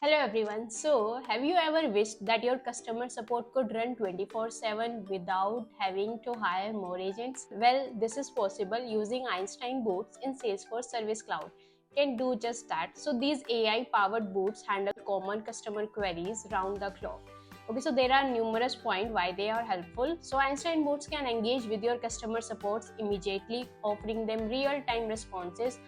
Hello everyone. So, have you ever wished that your customer support could run 24/7 without having to hire more agents? Well, this is possible using Einstein bots in Salesforce Service Cloud. Can do just that. So, these AI powered bots handle common customer queries round the clock. Okay, so there are numerous points why they are helpful. So, Einstein bots can engage with your customer supports immediately, offering them real time responses.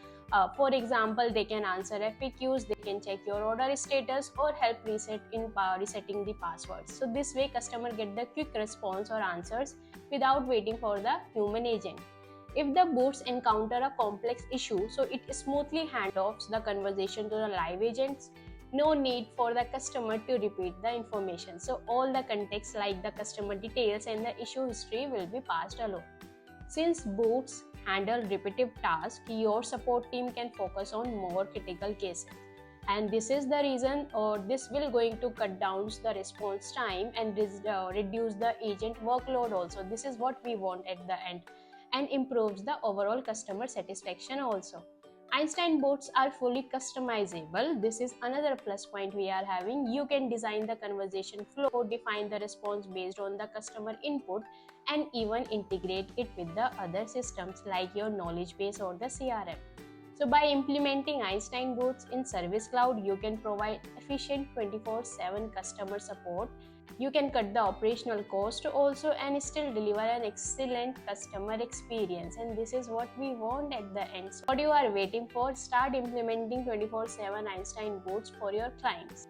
For example, they can answer FAQs, they can check your order status, or help resetting the passwords. So this way, customer get the quick response or answers without waiting for the human agent. If the bots encounter a complex issue, so it smoothly handoffs the conversation to the live agents. No need for the customer to repeat the information. So all the context like the customer details and the issue history will be passed along. Since bots handle repetitive tasks, your support team can focus on more critical cases. And this is the reason, or this will going to cut down the response time and reduce the agent workload also. This is what we want at the end and improves the overall customer satisfaction also. Einstein bots are fully customizable. This is another plus point we are having. You can design the conversation flow, define the response based on the customer input, and even integrate it with the other systems like your knowledge base or the CRM. So by implementing Einstein bots in Service Cloud, you can provide efficient 24/7 customer support. You can cut the operational cost also and still deliver an excellent customer experience. And this is what we want at the end. So what you are waiting for? Start implementing 24/7 Einstein bots for your clients.